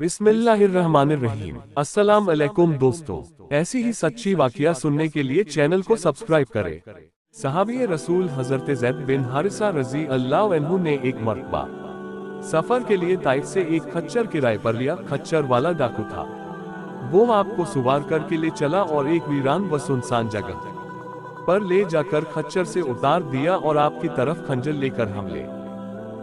बिस्मिल्लाहिर्रहमानिर्रहीम। अस्सलाम अलैकुम दोस्तों, ऐसी ही सच्ची वाकया सुनने के लिए चैनल को सब्सक्राइब करें। सहाबी रसूल हजरत ज़ैद बिन हारिसा रजी अल्लाह अन्हु ने एक मरतबा सफर के लिए ताइफ से एक खच्चर किराए पर लिया। खच्चर वाला डाकू था। वो आपको सुवार करके ले चला और एक वीरान व सुनसान जगह पर ले जाकर खच्चर से उतार दिया और आपकी तरफ खंजर लेकर हमले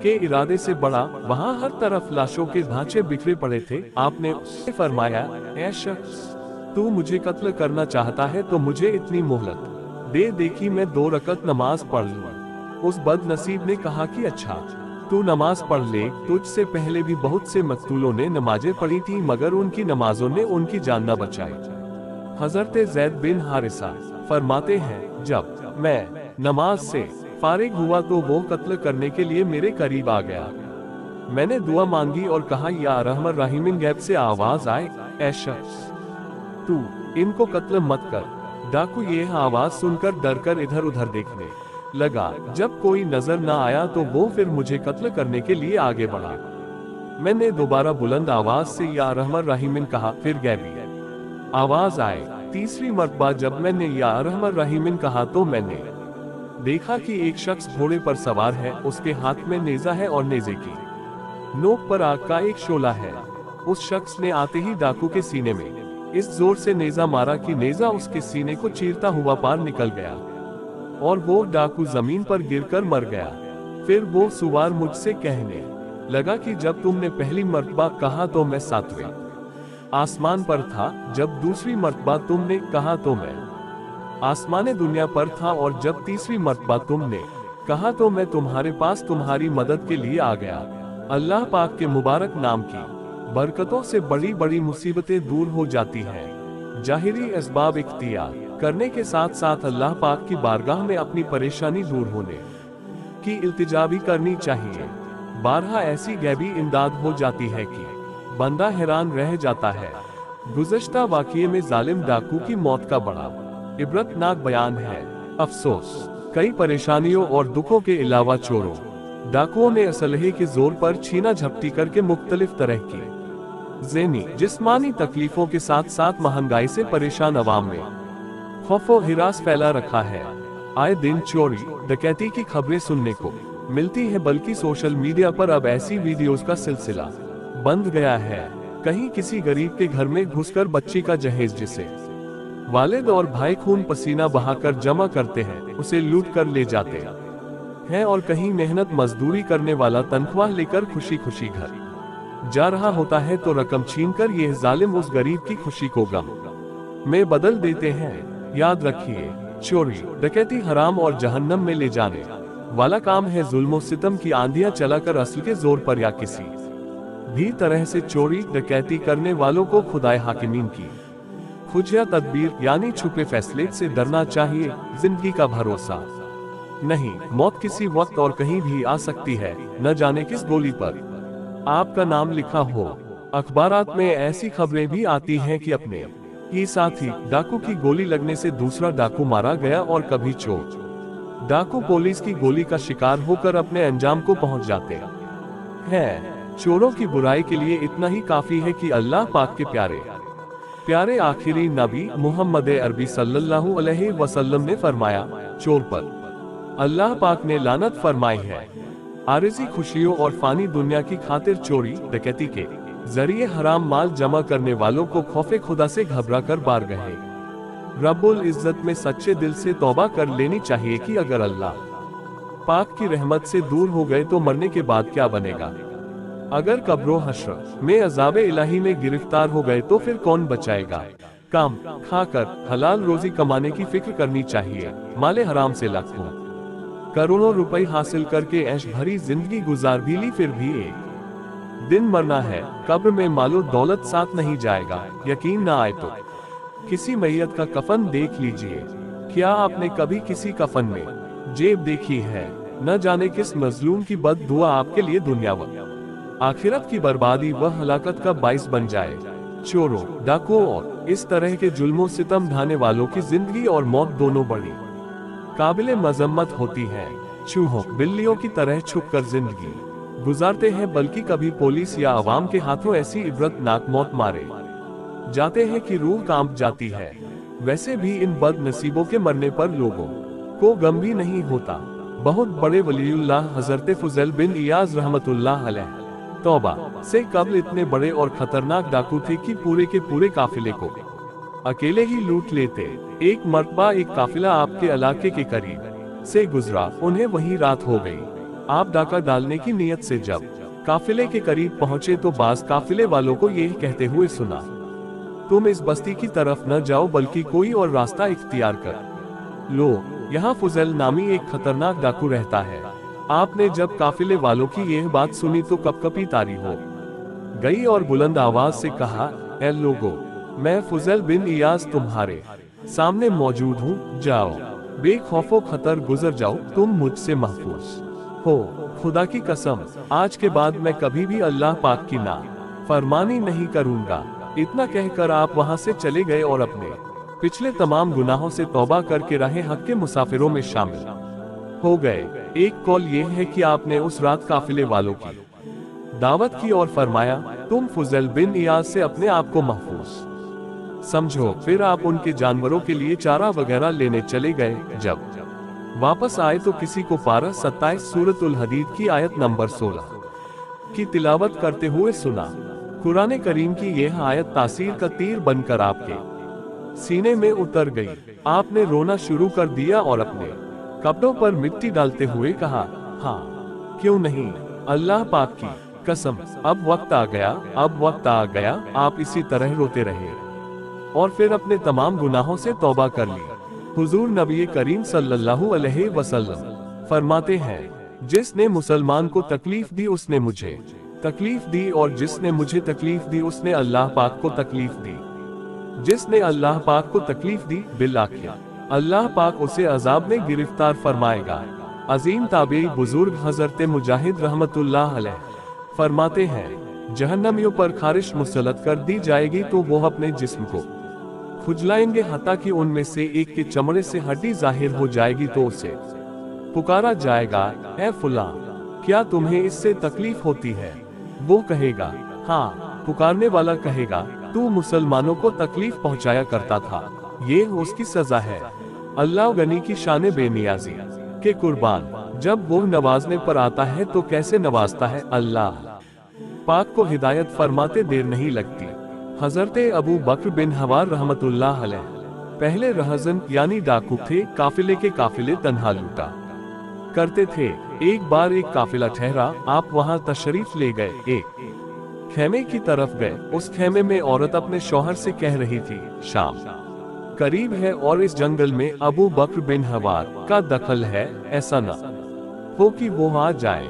के इरादे से बढ़ा। वहाँ हर तरफ लाशों के ढांचे बिखरे पड़े थे। आपने उससे फरमाया, ऐ शख्स, तू मुझे कत्ल करना चाहता है तो मुझे इतनी मोहलत दे देखी मैं 2 रकत नमाज पढ़ लूं। उस बदनसीब ने कहा कि अच्छा, तू नमाज पढ़ ले। तुझसे पहले भी बहुत से मकतूलों ने नमाजें पढ़ी थी मगर उनकी नमाजों ने उनकी जान न बचाई। हजरत ज़ैद बिन हारिसा फरमाते हैं, जब मैं नमाज से फारिग हुआ तो वो कत्ल करने के लिए मेरे करीब आ गया। मैंने दुआ मांगी और कहा, या रहमान रहीम। गैब से आवाज आए, ऐ शख्स, तू इनको कत्ल मत कर। डाकू यह आवाज सुनकर डर कर इधर उधर देखने लगा। जब कोई नजर न आया तो वो फिर मुझे कत्ल करने के लिए आगे बढ़ा। मैंने दोबारा बुलंद आवाज से या रहमान रहीम कहा। फिर गैबी आवाज आए। तीसरी मरतबा जब मैंने या रहमान रहीम कहा तो मैंने देखा कि एक शख्स घोड़े पर सवार है। उसके हाथ में नेजा है और नेजे की नोक पर आग का एक शोला है। उस शख्स ने आते ही डाकू के सीने में इस जोर से नेजा मारा कि नेजा उसके सीने को चीरता हुआ पार निकल गया और वो डाकू जमीन पर गिरकर मर गया। फिर वो सुवार मुझसे कहने लगा कि जब तुमने पहली मरतबा कहा तो मैं 7वें आसमान पर था, जब दूसरी मरतबा तुमने कहा तो मैं आसमाने दुनिया पर था, और जब तीसरी मरतबा तुमने कहा तो मैं तुम्हारे पास तुम्हारी मदद के लिए आ गया। अल्लाह पाक के मुबारक नाम की बरकतों से बड़ी बड़ी मुसीबतें दूर हो जाती हैं। जाहिरी असबाब इख्तियार करने के साथ साथ अल्लाह पाक की बारगाह में अपनी परेशानी दूर होने की इल्तिजा भी करनी चाहिए। बारहा ऐसी गैबी इमदाद हो जाती है कि बंदा हैरान रह जाता है। गुज़श्ता वाक़ये में जालिम डाकू की मौत का बड़ा इबरतनाक बयान है। अफसोस, कई परेशानियों और दुखों के अलावा चोरों डाकुओं ने असलहे के जोर पर छीना झपटी करके मुख्तलिफ तरह की ज़हनी जिस्मानी तकलीफों के साथ साथ महंगाई से परेशान अवाम में खौफो हिरास फैला रखा है। आए दिन चोरी डकैती की खबरें सुनने को मिलती है, बल्कि सोशल मीडिया पर अब ऐसी वीडियोस का सिलसिला बंद गया है। कहीं किसी गरीब के घर में घुसकर बच्ची का जहेज, जिसे वालिद और भाई खून पसीना बहाकर जमा करते हैं, उसे लूट कर ले जाते हैं, और कहीं मेहनत मजदूरी करने वाला तनख्वाह लेकर खुशी खुशी घर जा रहा होता है तो रकम छीनकर यह जालिम उस गरीब की खुशी को गम में बदल देते हैं। याद रखिए, चोरी डकैती हराम और जहन्नम में ले जाने वाला काम है। जुल्म सितम की आंधियां चलाकर असल के जोर पर या किसी भी तरह से चोरी डकैती करने वालों को खुदाए हाकिमीन की खुफिया तदबीर यानी छुपे फैसले से डरना चाहिए। जिंदगी का भरोसा नहीं, मौत किसी वक्त और कहीं भी आ सकती है। न जाने किस गोली पर आपका नाम लिखा हो। अखबारात में ऐसी खबरें भी आती हैं कि अपने ही साथी डाकू की गोली लगने से दूसरा डाकू मारा गया, और कभी चोर डाकू पुलिस की गोली का शिकार होकर अपने अंजाम को पहुंच जाते हैं। चोरों की बुराई के लिए इतना ही काफी है कि अल्लाह पाक के प्यारे आखिरी नबी मोहम्मद अरबी सल्लल्लाहु अलैहि वसल्लम ने फरमाया, चोर पर अल्लाह पाक ने लानत फरमाई है। आरिज़ी खुशियों और फानी दुनिया की खातिर चोरी डकैती के जरिए हराम माल जमा करने वालों को खौफे खुदा से घबरा कर बार गए रब्बुल इज्जत में सच्चे दिल से तौबा कर लेनी चाहिए कि अगर अल्लाह पाक की रहमत से दूर हो गए तो मरने के बाद क्या बनेगा। अगर कब्रो हश्र में अज़ाबे इलाही में गिरफ्तार हो गए तो फिर कौन बचाएगा। काम खाकर हलाल रोजी कमाने की फिक्र करनी चाहिए। माले हराम से लाखों करोड़ों रुपए हासिल करके ऐश भरी जिंदगी गुजार भी ली, फिर भी एक दिन मरना है। कब्र में मालो दौलत साथ नहीं जाएगा। यकीन ना आए तो किसी मैयत का कफन देख लीजिए। क्या आपने कभी किसी कफन में जेब देखी है? न जाने किस मजलूम की बद दुआ आपके लिए दुनिया व आखिरत की बर्बादी व हलाकत का बाइस बन जाए। चोरों डाकुओं और इस तरह के जुल्मों सितम ढाने वालों की जिंदगी और मौत दोनों बड़ी काबिले मजम्मत होती है। चूहों बिल्लियों की तरह छुपकर जिंदगी गुजारते हैं, बल्कि कभी पुलिस या आवाम के हाथों ऐसी इबरतनाक मौत मारे जाते हैं कि रूह कांप जाती है। वैसे भी इन बदनसीबों के मरने पर लोगों को गम भी नहीं होता। बहुत बड़े वलीउल्लाह हजरत फुजैल बिन इयाज रहमतुल्लाह अलैह तौबा से कब्ल इतने बड़े और खतरनाक डाकू थे कि पूरे के पूरे काफिले को अकेले ही लूट लेते। एक मर्तबा एक काफिला आपके इलाके के करीब से गुजरा, उन्हें वहीं रात हो गई। आप डाका डालने की नियत से जब काफिले के करीब पहुंचे तो बाज काफिले वालों को यह कहते हुए सुना, तुम इस बस्ती की तरफ न जाओ, बल्कि कोई और रास्ता इख्तियार कर लो, यहाँ फुजैल नामी एक खतरनाक डाकू रहता है। आपने जब काफिले वालों की यह बात सुनी तो कपकपी तारी हो गई और बुलंद आवाज से कहा, ऐ लोगो, मैं फुजैल बिन इयाज तुम्हारे सामने मौजूद हूँ, जाओ बेखौफो खतर गुजर जाओ, तुम मुझसे महफूज हो। खुदा की कसम, आज के बाद मैं कभी भी अल्लाह पाक की ना फरमानी नहीं करूँगा। इतना कहकर आप वहाँ से चले गए और अपने पिछले तमाम गुनाहों से तौबा करके राह हक के मुसाफिरों में शामिल हो गए। एक कौल ये है कि आपने उस रात काफिले वालों की दावत की और फरमाया, तुम फुजैल बिन इयाज से अपने आप को महफूज समझो। फिर आप उनके जानवरों के लिए चारा वगैरह लेने चले गए। जब वापस आए तो किसी को पारा 27 सूरतुल हदीद की आयत नंबर 16 की तिलावत करते हुए सुना। कुरान करीम की यह आयत तासीर का तीर बनकर आपके सीने में उतर गई। आपने रोना शुरू कर दिया और अपने कपड़ों पर मिट्टी डालते हुए कहा, हाँ क्यों नहीं, अल्लाह पाक की कसम, अब वक्त आ गया, अब वक्त आ गया। आप इसी तरह रोते रहे और फिर अपने तमाम गुनाहों से तौबा कर ली। हुजूर नबी करीम सल्लल्लाहु अलैहि वसल्लम फरमाते हैं, जिसने मुसलमान को तकलीफ दी उसने मुझे तकलीफ दी, और जिसने मुझे तकलीफ दी उसने अल्लाह पाक को तकलीफ दी। जिसने अल्लाह पाक को तकलीफ दी, बिलाखिर अल्लाह पाक उसे अजाब में गिरफ्तार फरमाएगा। अजीम ताबी बुजुर्ग हजरत मुजाहिद रहमतुल्लाह अलैह फरमाते हैं, जहन्नमियों पर खारिश मुसल्लत कर दी जाएगी तो वो अपने जिस्म को खुजलाएंगे, हत्ता कि उनमें से एक के चमड़े से हड्डी जाहिर हो जाएगी तो उसे पुकारा जाएगा, ऐ फुला, क्या तुम्हें इससे तकलीफ होती है? वो कहेगा, हाँ। पुकारने वाला कहेगा, तू मुसलमानों को तकलीफ पहुंचाया करता था, ये उसकी सजा है। अल्लाह गनी की शान बेनियाजी के कुर्बान, जब वो नवाजने पर आता है तो कैसे नवाजता है। अल्लाह पाक को हिदायत फरमाते देर नहीं लगती। हजरत अबू बकर बिन हवार रहमतुल्लाह अलैह पहले रहजन यानी डाकू थे। काफिले के काफिले तन्हा लूटा करते थे। एक बार एक काफिला ठहरा, आप वहां तशरीफ ले गए। एक खेमे की तरफ गए। उस खेमे में औरत अपने शौहर से कह रही थी, शाम करीब है और इस जंगल में अबू बकर बिन हवार का दखल है, ऐसा न हो कि वो आ जाए।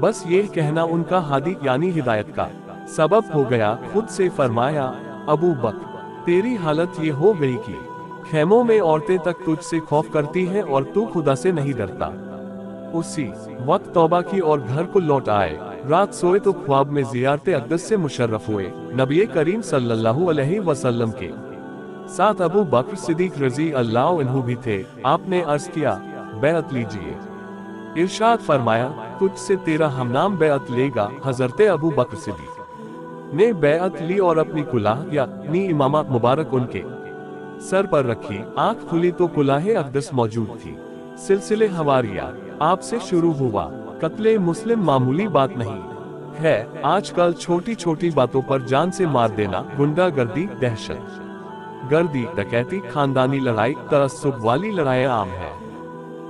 बस ये कहना उनका हादी यानी हिदायत का सबब हो गया। खुद से फरमाया, अबू बकर, तेरी हालत ये हो गई कि खेमों में औरतें तक तुझसे खौफ करती हैं और तू खुदा से नहीं डरता। उसी वक्त तौबा की और घर को लौट आए। रात सोए तो ख्वाब में ज़ियारत अक़दस से मुशर्रफ हुए। नबी करीम सल्लल्लाहु अलैहि वसल्लम के साथ अबू बकर सिद्दीक रज़ी अल्लाह अन्हु भी थे। आपने अर्ज किया, बैअत लीजिए। इरशाद फरमाया, तुझसे तेरा हमनाम बैअत लेगा। हजरत अबू बकर सिद्दीक ने बैअत ली और अपनी कुलाह यानी इमामा मुबारक उनके सर पर रखी। आंख खुली तो कुलाह अक़दस मौजूद थी। सिलसिले हवारिया आपसे शुरू हुआ। कत्ले मुस्लिम मामूली बात नहीं है। आजकल छोटी छोटी बातों पर जान से मार देना, गुंडागर्दी, दहशत गर्दी, डकैती, खानदानी लड़ाई, तअस्सुब वाली लड़ाइयाँ आम है।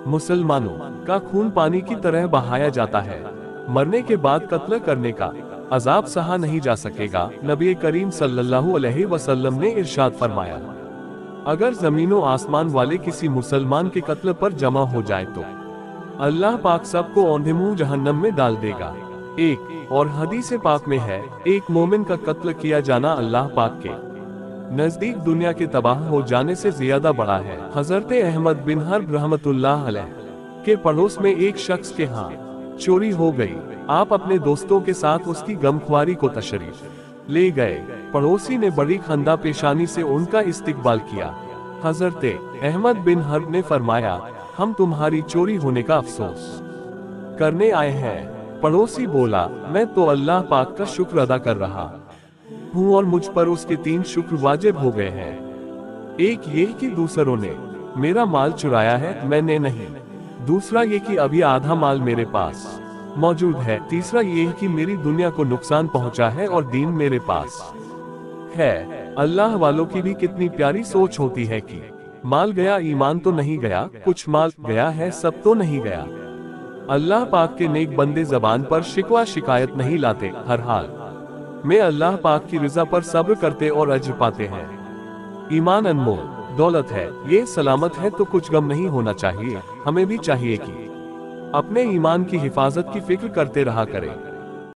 मुसलमानों का खून पानी की तरह बहाया जाता है। मरने के बाद कत्ल करने का अजाब सहा नहीं जा सकेगा। नबी करीम सल्लल्लाहु अलैहि वसल्लम ने इरशाद फरमाया, अगर जमीनों आसमान वाले किसी मुसलमान के कत्ल पर जमा हो जाए तो अल्लाह पाक सबको औंधे मुंह जहन्नम में डाल देगा। एक और हदीस पाक में है, एक मोमिन का कत्ल किया जाना अल्लाह पाक के नजदीक दुनिया के तबाह हो जाने से ज्यादा बड़ा है। हजरत अहमद बिन हर्ब रहमतुल्लाह अलैह के पड़ोस में एक शख्स के यहाँ चोरी हो गई। आप अपने दोस्तों के साथ उसकी गमख्वारी को तशरीफ ले गए। पड़ोसी ने बड़ी खंदा पेशानी से उनका इस्तकबाल किया। हजरत अहमद बिन हर्ब ने फरमाया, हम तुम्हारी चोरी होने का अफसोस करने आए हैं। पड़ोसी बोला, मैं तो अल्लाह पाक का शुक्र अदा कर रहा हूँ और मुझ पर उसके 3 शुक्र वाजिब हो गए हैं। एक ये कि दूसरों ने मेरा माल चुराया है, मैंने नहीं। दूसरा ये कि अभी आधा माल मेरे पास मौजूद है। तीसरा ये कि मेरी दुनिया को नुकसान पहुंचा है और दीन मेरे पास है। अल्लाह वालों की भी कितनी प्यारी सोच होती है कि माल गया ईमान तो नहीं गया, कुछ माल गया है सब तो नहीं गया। अल्लाह पाक के नेक बंदे जबान पर शिकवा शिकायत नहीं लाते, हर हाल में अल्लाह पाक की रज़ा पर सब्र करते और अज्र पाते हैं। ईमान अनमोल दौलत है, ये सलामत है तो कुछ गम नहीं होना चाहिए। हमें भी चाहिए कि अपने ईमान की हिफाजत की फिक्र करते रहा करें।